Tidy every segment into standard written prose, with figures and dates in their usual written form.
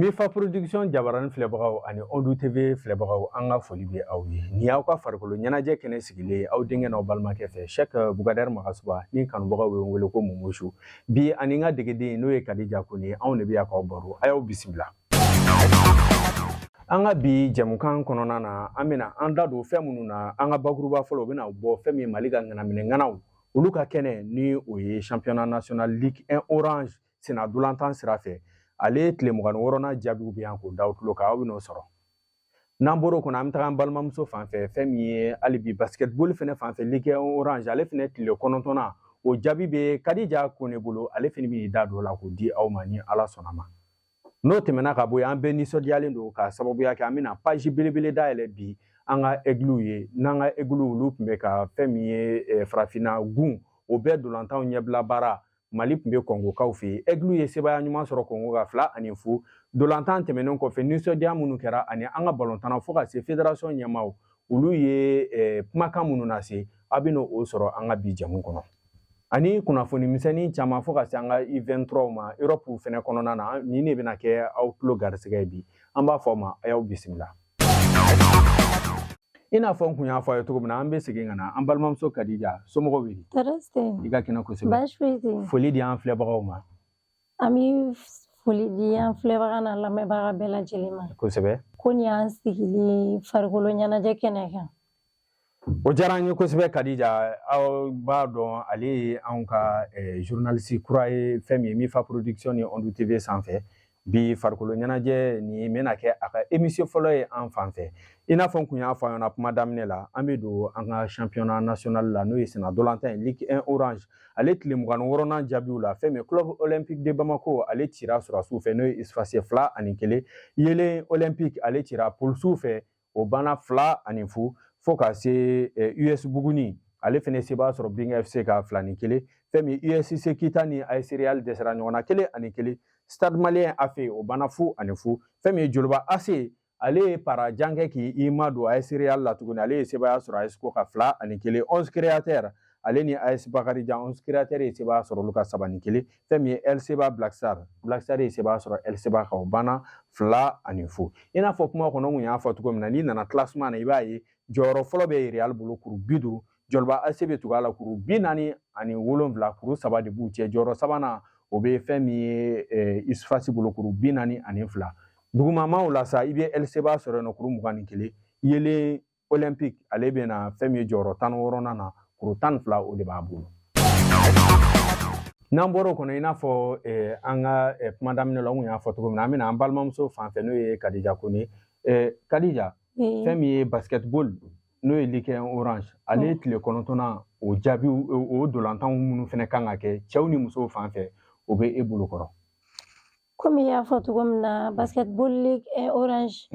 Mifa production jabaran filɛbagaw ani Ondu TV filɛbagaw an ka foli bɛ aw ye. Ni y'aw ka farikolo ɲɛnajɛ kɛnɛ sigilen aw denkɛ n'aw balimakɛ fɛ Cheikh Bukadari Magasuba ni kanubagaw bɛ wele ko Momosu. Bi ani n ka degeden n'o ye Kadija Kone anw de bɛ yan k'aw baro a y'aw bisimila. An ka bi jɛmukan kɔnɔna na an bɛna an da don fɛn minnu na an ka bakuruba fɔlɔ u bɛna bɔ fɛn min Mali ka ŋanaminɛŋanaw olu ka kɛnɛ ni o ye championnat national Ligue 1 Orange sena dolantan sira fɛ. Ale tile 26nan jaabiw bɛ yan k'o da aw tulo kan aw bɛn'o sɔrɔ. N'an bɔr'o kɔnɔ an bɛ taga an balimamuso fan fɛ fɛn min ye hali bi basketball fɛnɛ fan fɛ Ligue 1 Orange ale fɛnɛ tile 9nan o jaabi bɛ Kadija Kone bolo ale fɛnɛ bɛ da don o la k'o di aw ma ni Ala sɔnna ma. N'o tɛmɛna ka bɔ yen an bɛɛ nisɔndiyalen don ka sababuya kɛ an bɛna page belebele dayɛlɛ bi an ka aigliw ye n'an ka aigliw olu tun bɛ ka fɛn min ye farafinna gun o bɛɛ dolantanw ɲɛbila baara Mali tun bɛ Kongokaw fɛ yen aigliw ye sebaya ɲuman sɔrɔ Kongo ka 2-0 dolantan tɛmɛnen kɔfɛ nisɔndiya minnu kɛra ani an ka balontanna fo ka se fédération ɲɛmaaw olu ye kumakan minnu lase a bɛna o sɔrɔ an ka bi jamu kɔnɔ. Ani kunnafoni misɛnnin caman fo ka se an ka U23 ma Europe fɛnɛ kɔnɔna na nin de bɛna kɛ aw tulo garisɛgɛ bi an b'a fɔ aw ma a y'aw bisimila. I n'a fɔ n kun y'a fɔ a ye cogo min na an bɛ segin ka na an balimamuso Kadija somɔgɔw bɛ di? I ka kɛnɛ kosɛbɛ. Baasi foyi tɛ yen. Foli di an filɛbagaw ma. An bɛ foli di an filɛbaga n'a lamɛnbaga bɛɛ lajɛlen ma. Kosɛbɛ. Ko nin y'an sigilen farikolo ɲɛnajɛ kɛnɛ kan. O diyara an ye kosɛbɛ Kadija aw b'a dɔn ale ye anw ka journaliste kura ye fɛn min ye Mifa production ni Ondu TV sanfɛ bi farikolo ɲɛnajɛ nin bɛna kɛ a ka émission fɔlɔ ye an fan fɛ i n'a fɔ n kun y'a fɔ a ɲɛna kuma daminɛ la an bɛ don an ka championnat national la n'o ye sena dolantan ye Ligue 1 Orange ale tile 26nan jaabiw la fɛn min club olympique de Bamako ale cira Sɔrɔsiw fɛ n'o ye Espace 2-1 Yelen olympique ale cira Polisiw fɛ o banna 2-0 fo ka se US Buguni ale fɛnɛ se b'a sɔrɔ Binga FC ka 2-1 fɛn min USC Kita ni AS Real dɛsɛra ɲɔgɔn na 1-1 Stade Malien AF o banna 0-0 fɛn min ye Joliba AC ale ye para jankɛ k'i ma don AS Real la tuguni ale ye sebaya sɔrɔ AS ko ka 2-1 11 créateurs ale ni AS Bakarijan 11 créateurs ye sebaya sɔrɔ olu ka 3-1 fɛn min ye LCBA Black Star ye sebaya sɔrɔ LCBA ka o banna 2-0 i n'a fɔ kuma kɔnɔ n kun y'a fɔ cogo min na n'i nana classement na i b'a ye jɔyɔrɔ fɔlɔ bɛ Real bolo kuru 50 Joliba AC bɛ tugu a la kuru 47 kuru 3 de b'u cɛ jɔyɔrɔ sabanan o bɛ fɛn min ye Isufasi bolo kuru 42 dugumamaw la sa i bɛ LCBA sɔrɔ yen nɔ kuru 21 Yelen olympique ale bɛ na fɛn min ye jɔyɔrɔ 16nan na kuru 12 o de b'a bolo. N'an bɔra o kɔnɔ i n'a fɔ an ka kuma daminɛ la n kun y'a fɔ cogo min na an bɛna an balimamuso fan fɛ n'o ye Kadija Kone Kadija fɛn min ye basketball n'o ye Ligue 1 Orange ale tile 9nan o jaabiw o dolantanw minnu fɛnɛ kan ka kɛ cɛw ni musow fan fɛ o bɛ e bolo kɔrɔ. Komi y'a fɔ cogo min na basketball Ligue 1 Orange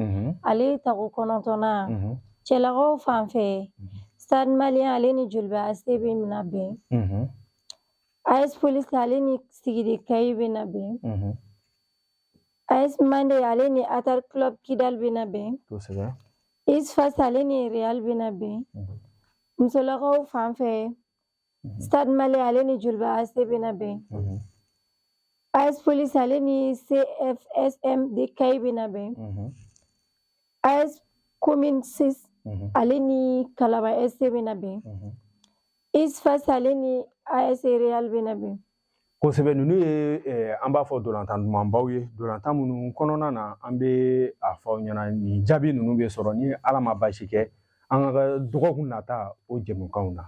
ale tago 9nan cɛlakaw fan fɛ Stade Malien ale ni Joliba AC bɛ na bɛn AS Police ale ni Sigiri Kayi bɛ na bɛn AS Mande ale ni Atar Club Kidal bɛ na bɛn Isfas ale ni Real bɛ na bɛn musolakaw fan fɛ Stade Malien ale ni Joliba AC bɛ na bɛn AS Police ale ni CFSM de Kayi bɛ na bɛn AS Commune 6 ale ni Kalaba SC bɛ na bɛn Isfas ale ni AS Real bɛ na bɛn. Kosɛbɛ ninnu ye an b'a fɔ dolantan dumanbaw ye dolantan minnu kɔnɔna na an bɛ a fɔ aw ɲɛna nin jaabi ninnu bɛ sɔrɔ ni Ala ma baasi kɛ an ka dɔgɔkun nata o jɛmukanw na.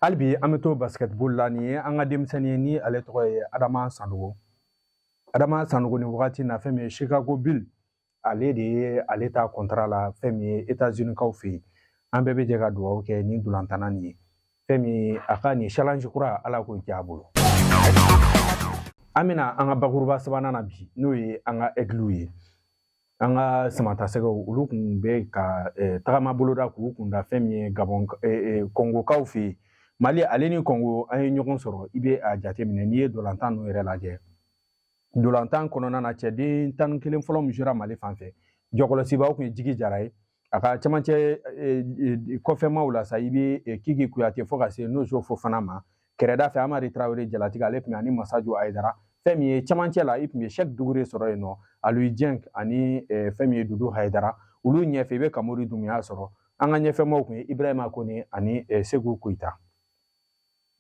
Hali bi an bɛ to basketball la nin ye an ka denmisɛnnin ye ni ale tɔgɔ ye Adama Sanogo. Adama Sanogo ni wagati na fɛn min ye Chicago Bulls ale de ye ale ta contrat la fɛn min ye États-Unis kaw fɛ yen an bɛɛ bɛ jɛ ka dugawu kɛ ni dolantanna nin ye. Fɛn min a ka nin challenge kura Ala k'o diya a bolo. An bɛna an ka bakuruba sabanan na bi n'o ye an ka aigliw ye. An ka samatasɛgɛw olu tun bɛ ka tagama boloda k'u kunda fɛn min ye Gabon Kongokaw fɛ yen. Mali ale ni Kongo an ye ɲɔgɔn sɔrɔ i bɛ a jateminɛ n'i ye dolantan ninnu yɛrɛ lajɛ. Dolantan kɔnɔna na cɛden 11 fɔlɔ min sera Mali fan fɛ jɔkɔlɔsibaw tun ye Jigi Jara ye. A ka cɛmancɛ kɔfɛmaw la sa i bɛ Kiki Kuyate fo ka se Nojo Fofana ma kɛrɛda fɛ Amari Traoré Jalatiga ale tun bɛ ani Massadio Aidara fɛn min ye cɛmancɛ la i tun bɛ Cheikh Doucouré sɔrɔ yen nɔ Aliou Dieng ani fɛn min ye Doudou Haidara olu ɲɛfɛ i bɛ Kamori Dunbiya sɔrɔ an ka ɲɛfɛmɔgɔw tun ye Ibrahima Kone ani Sekou Koyita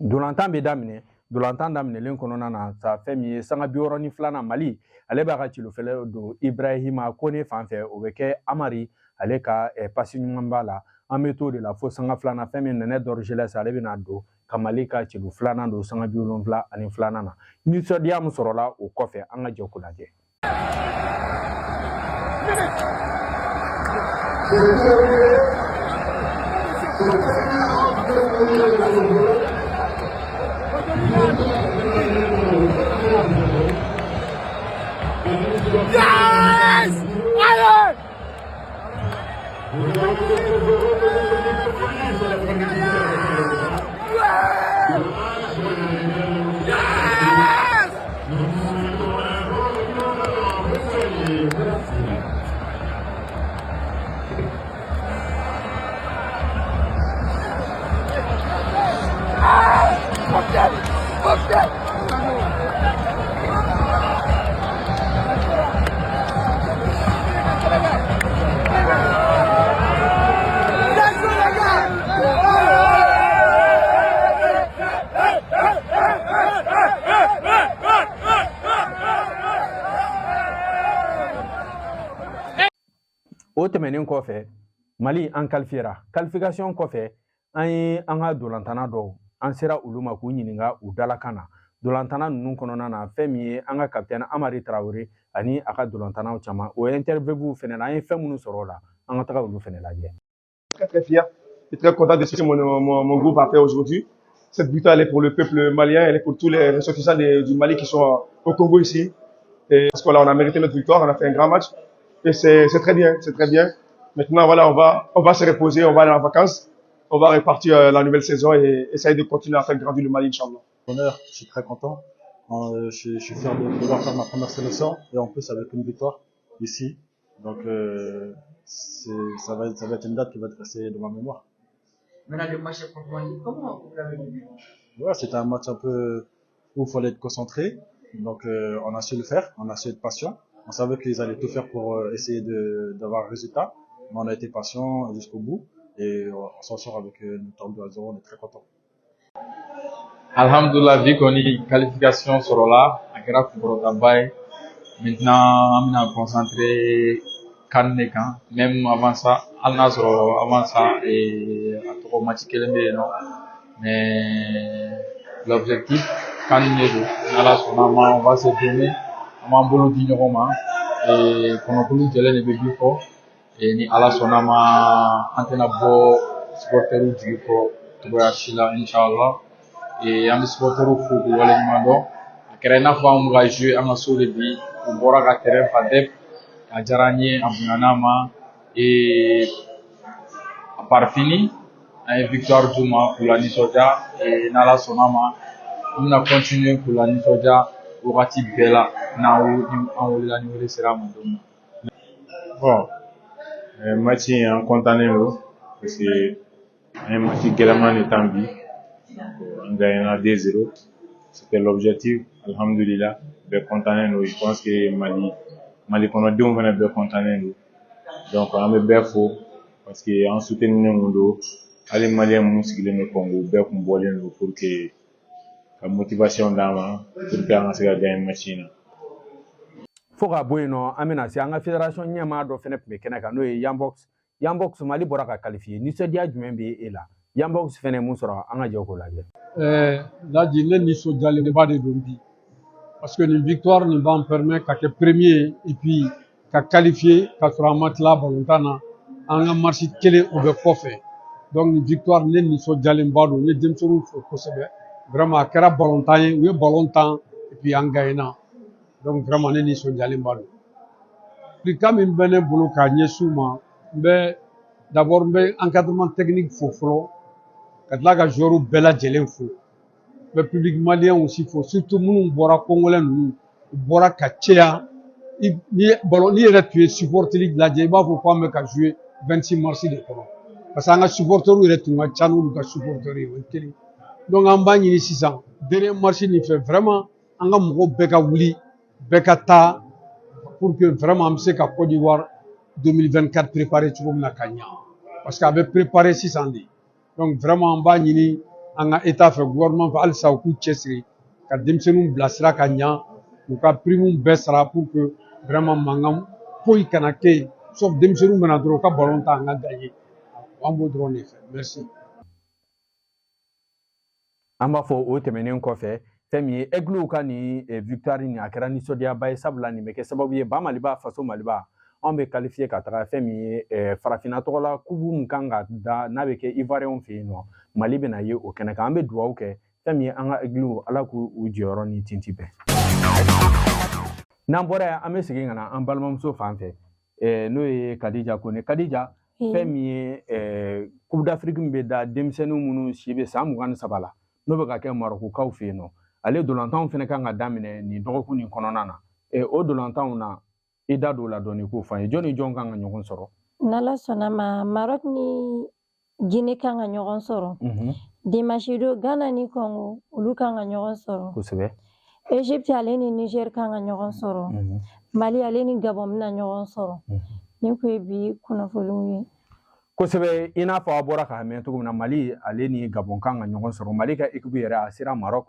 dolantan bɛ daminɛ dolantan daminɛlen kɔnɔna na sa fɛn min ye sanga 62nan Mali ale b'a ka cilofɛlɛ don Ibrahima Kone fan fɛ o bɛ kɛ Amari ale ka pasi ɲuman b'a la an bɛ to de la fo sanga 2nan fɛn min Nɛnɛ Dorgelès ale bɛna don ka Mali ka cilo 2nan don sanga 72nan na nisɔndiya min sɔrɔla o kɔfɛ an ka jɛ k'o lajɛ. Yes! Allez! O tɛmɛnen kɔfɛ Mali an qualification kɔfɛ an ye an ka dolantana dɔw an sera olu ma k'u ɲininka u dalakan na dolantana ninnu kɔnɔna na fɛn min ye an ka capitaine Amari Traoré ani a ka dolantanaw caman o interview fɛnɛ na an ye fɛn minnu sɔrɔ o la an ka taga olu fɛnɛ lajɛ. Très fier et très content de ce que mon groupe a fait aujourd'hui. Cette victoire elle est pour le peuple malien, elle est pour tous les ressortissants du Mali qui sont au Congo ici. Et parce qu'on a mérité notre victoire, on a fait un grand match. Et c'est très bien, c'est très bien. Maintenant, voilà, on va se reposer, on va aller en vacances, on va repartir la nouvelle saison et essayer de continuer à faire grandir le Mali, Inch'Allah. Honneur, je suis très content. Je suis fier de pouvoir faire ma première sélection et en plus avec une victoire ici. Donc ça va être une date qui va être restée dans ma mémoire. Maintenant, le match est contre Mali. Comment vous l'avez vu? Ouais, c'était un match un peu où il fallait être concentré. Donc on a su le faire, on a su être patient. On savait qu'ils allaient tout faire pour essayer d'avoir un résultat. Mais on a été patient jusqu'au bout et on s'en sort avec une victoire 2-0, on est très content. Alhamdulillah, vu qu'on est qualification sur là, à grave pour le travail. Maintenant, on est concentré même avant ça, avant ça, et à tout match non. Mais l'objectif, quand on va se donner, on va boulot d'ignorant, et qu'on a voulu gérer les bébés fort, et ni à la sonama, antenne beau, supporter du fort, tout va Inch'Allah, et un supporter au foot, ou à l'émando, à Kerena, on va jouer à ma souris, on va à terrain, Fadep, à Jarani, à Bunanama, et à part fini, une victoire Juma pour la Nisoja, et Nala Sonama, on a continué pour la Nisoja, au Rati Bella, on la nouvelle sera Madonna. Bon, match en contenant parce que un match également est en vie, on gagne à 2-0, c'était l'objectif, alhamdulillah, de contenant. Je pense que Mali qu'on a deux on va de contenant, donc on a bien faux parce que en soutenant le monde, les Maliens musclés me Congo, bien qu'on boit pour que la motivation d'avant, pour qu'on se gagne un match. Fo ka bɔ yen nɔ an bɛna se an ka fédération ɲɛmaa dɔ fɛnɛ tun bɛ kɛnɛ kan n'o ye Yanbox Mali bɔra ka qualifier nisɔndiya jumɛn bɛ e la Yanbox fɛnɛ mun sɔrɔ an ka jɛ k'o lajɛ. Laji ne nisɔndiyalenba de don bi parce que nin victoire nin b'an permettre ka kɛ premier et puis ka qualifier ka sɔrɔ an ma tila balontan na an ka marche kelen o bɛ kɔfɛ donc nin victoire ne nisɔndiyalenba don ne denmisɛnninw fo kosɛbɛ vraiment a kɛra balontan ye u ye ballon tan et puis an gagnera. Donc vraiment ne nisɔndiyalenba don plica min bɛ ne bolo k'a ɲɛsin u ma n bɛ d'abord n bɛ encadrement technique fo fɔlɔ ka tila ka joueurs bɛɛ lajɛlen fo n bɛ public malien aussi fo surtout minnu bɔra congolais ninnu u bɔra ka caya n'i yɛrɛ tun ye supporteri lajɛ i b'a fɔ k'an bɛ ka jouer 26 mars de kɔnɔ parce que an ka supporteriw yɛrɛ tun ka ca n'olu ka supporteri ye o ye kelen donc an b'a ɲini sisan dernier match nin fɛ vraiment an ka mɔgɔw bɛɛ ka wuli bɛɛ ka taa pour que vraiment an bɛ se ka Côte d'Ivoire 2024 préparer cogo min na ka ɲa parce que a bɛ préparer sisan de donc vraiment an b'a ɲini an ka état fɛ gouvernement fɛ halisa u k'u cɛsiri ka denmisɛnninw bilasira ka ɲa u ka prime bɛɛ sara pour que vraiment mankan foyi kana kɛ yen sauf denmisɛnninw bɛna dɔrɔn u ka ballon ta an ka gagner an b'o dɔrɔn de fɛ merci. An b'a fɔ o tɛmɛnen kɔfɛ fɛn min ye Aigle ka nin victoire nin a kɛra nisɔndiyaba ye sabula nin bɛ kɛ sababu ye ba Maliba faso Maliba anw bɛ qualifié ka taga fɛn min ye farafinna tɔgɔla kubu min kan ka da n'a bɛ kɛ Ivoirien fɛ yen nɔ Mali bɛna ye o kɛnɛ kan an bɛ dugawu kɛ fɛn min ye an ka Aigle Ala k'u jɔyɔrɔ ni tinti bɛn. N'an bɔra yan an bɛ segin ka na an balimamuso fan fɛ n'o ye Kadija Kone. Kadija fɛn min ye Coupe d'Afrique min bɛ da denmisɛnninw minnu si bɛ san 23 la n'o bɛ ka kɛ Marokukaw fɛ yen nɔ ale dolantanw fana kan ka daminɛ nin dɔgɔkun nin kɔnɔna na o dolantanw na i da don o la dɔɔni k'o fɔ an ye jɔn ni jɔn kan ka ɲɔgɔn sɔrɔ. N'Ala sɔnna ma Maroc ni Guinée kan ka ɲɔgɔn sɔrɔ dimanche don Ghana ni Congo olu kan ka ɲɔgɔn sɔrɔ kosɛbɛ. Egypte ale ni Niger kan ka ɲɔgɔn sɔrɔ Mali ale ni Gabon bɛna ɲɔgɔn sɔrɔ nin ko ye bi kunnafoniw ye. Kosɛbɛ i n'a fɔ a bɔra k'a mɛn cogo min na Mali ale ni Gabon kan ka ɲɔgɔn sɔrɔ Mali ka équipe yɛrɛ a sera Maroc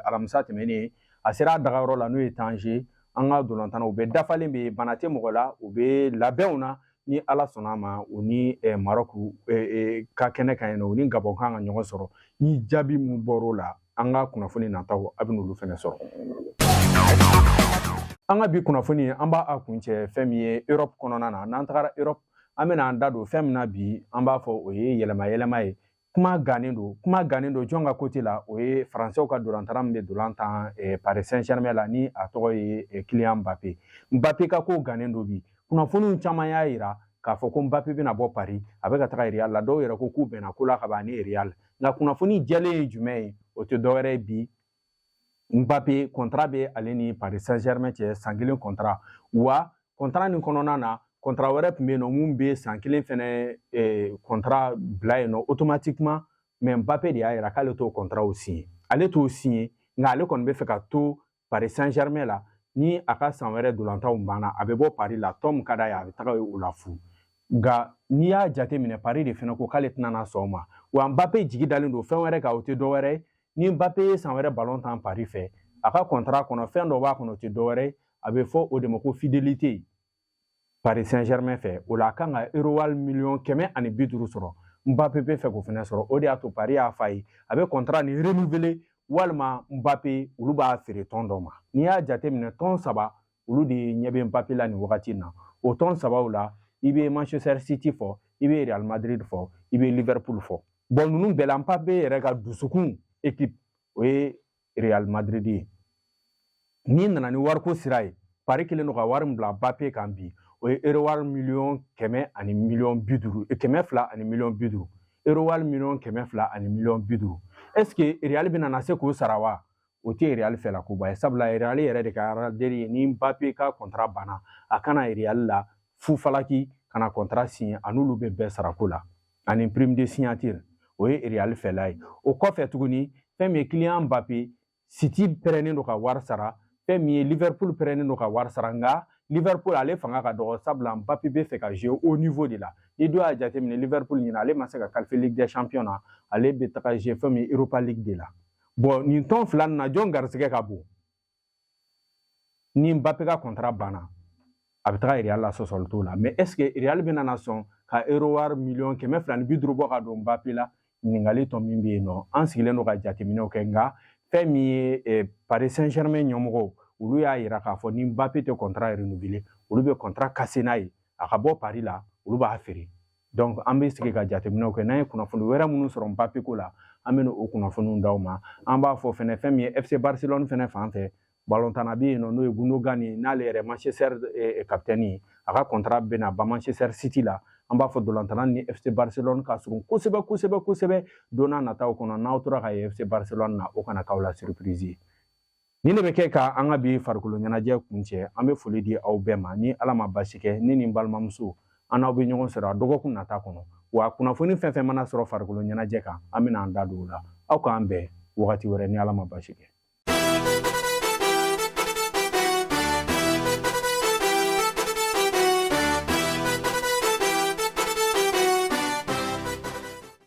alamisa tɛmɛnen a sera a dagayɔrɔ la n'o ye Tanger an ka dolantanna u bɛ dafalen bɛ bana tɛ mɔgɔ la u bɛ labɛnw na ni Ala sɔnna a ma u ni Maroc ka kɛnɛ kan yen nɔ u ni Gabon kan ka ɲɔgɔn sɔrɔ ni jaabi min bɔr'o la an ka kunnafoni nataw a bɛ n'olu fana sɔrɔ. An ka bi kunnafoni an b'a kuncɛ fɛn min ye Europe kɔnɔna na n'an tagara Europe an bɛna an da don fɛn min na bi an b'a fɔ o ye yɛlɛma ye kuma gannen don jɔn ka côté la o ye Français ka dolantana min bɛ dolan tan Paris Saint-Germain la ni a tɔgɔ ye Kylian Mbappé ka ko gannen don bi kunnafoniw caman y'a yira k'a fɔ ko Mbappé bɛna bɔ Paris a bɛ ka taga Real la dɔw yɛrɛ ko k'u bɛnna ko la ka ban ni Real nka kunnafoni jɛlen ye jumɛn ye o tɛ dɔwɛrɛ ye bi Mbappé contrat bɛ ale ni Paris Saint-Germain cɛ san 1 contrat wa contrat nin kɔnɔna na contrat wɛrɛ tun bɛ yen nɔ mun bɛ san 1 fɛnɛ contrat bila yen nɔ automatiquement mais Mbappé de y'a jira k'ale t'o contrat signé ale t'o signé nka ale kɔni bɛ fɛ ka to Paris Saint-Germain la ni a ka san wɛrɛ dolantanw banna a bɛ bɔ Paris la tɔ min ka d'a ye a bɛ taga o la fu nka n'i y'a jateminɛ Paris de fɛnɛ ko k'ale tɛna na sɔn o ma wa Mbappé jigi dalen don fɛn wɛrɛ kan o tɛ dɔwɛrɛ ye ni Mbappé ye san wɛrɛ ballon tan Paris fɛ a ka contrat kɔnɔ fɛn dɔ b'a kɔnɔ o tɛ dɔwɛrɛ ye a bɛ fɔ o de ma ko fidélité Paris Saint-Germain fɛ o la a kan ka €150 millions sɔrɔ Mbappé bɛ fɛ k'o fɛnɛ sɔrɔ o de y'a to Paris y'a f'a ye a bɛ contrat nin renouveler walima Mbappé olu b'a feere tɔn dɔ ma n'i y'a jateminɛ tɔn 3 olu de ɲɛ bɛ Mbappé la nin wagati in na o tɔn 3 la i bɛ Manchester City fɔ i bɛ Real Madrid fɔ i bɛ Liverpool fɔ bon ninnu bɛɛ la Mbappé yɛrɛ ka dusukun équipe o ye Real Madrid ye n'i nana ni wariko sira ye Paris kelen don ka wari min bila Mbappé kan bi o ye €100 millions ani miliyɔn 50 200 ani miliyɔn 50 €100 millions 200 ani miliyɔn 50 est-ce que Real bɛna na se k'o sara wa o tɛ Real fɛ la koba ye sabula Real yɛrɛ de ka raderi ye ni Mbappé ka contrat banna a kana Real la fu falaki kana contrat signé a n'olu bɛ bɛɛ sarako la ani prime de signature o ye Real fɛla ye o kɔfɛ tuguni fɛn min ye Kylian Mbappé City pɛrɛnnen don ka wari sara fɛn min ye Liverpool pɛrɛnnen don ka wari sara nka Liverpool ale fanga ka dɔgɔ sabula Mbappé bɛ fɛ ka jouer au niveau de la ni dɔ y'a jateminɛ Liverpool ɲina ale ma se ka qualifier Ligue des Champions na ale bɛ taga jouer fɛn min ye Europa League de la bon nin tɔn fila nin na jɔn garisɛgɛ ka bon ni Mbappé ka contrat banna a bɛ taga Real la sɔsɔli t'o la mais est-ce que Real bɛna na sɔn ka €100 millions 250 bɔ ka don Mbappé la ɲininkali tɔ min bɛ yen nɔ an sigilen don ka jateminɛw kɛ nka fɛn min ye Paris Saint-Germain ɲɛmɔgɔw olu y'a jira k'a fɔ ni Mbappé tɛ contrat renouveler olu bɛ contrat casser n'a ye a ka bɔ Paris la olu b'a feere donc an bɛ sigi ka jateminɛw kɛ n'an ye kunnafoni wɛrɛ minnu sɔrɔ Mbappé ko la an bɛ o kunnafoniw d'aw ma an b'a fɔ fɛnɛ fɛn min ye FC Barcelone fɛnɛ fan fɛ ballontanna bɛ yen nɔ n'o ye Gundogan ye n'ale yɛrɛ Manchester capitaine ye a ka contrat bɛna ban Manchester City la an b'a fɔ dolantana ni FC Barcelone ka surun kosɛbɛ don n'a nataw kɔnɔ n'aw tora ka ye FC Barcelone na o kana k'aw la surprise ye ni ne bɛ kɛ ka an ka bi farikolo ɲɛnajɛ kuncɛ an bɛ foli di aw bɛɛ ma ni Ala ma basi kɛ ne ni n balimamuso an n'aw bɛ ɲɔgɔn sɔrɔ a dɔgɔkun nata kɔnɔ wa kunnafoni fɛn fɛn mana sɔrɔ farikolo ɲɛnajɛ kan an bɛna an da don o la aw k'an bɛn wagati wɛrɛ ni Ala ma basi kɛ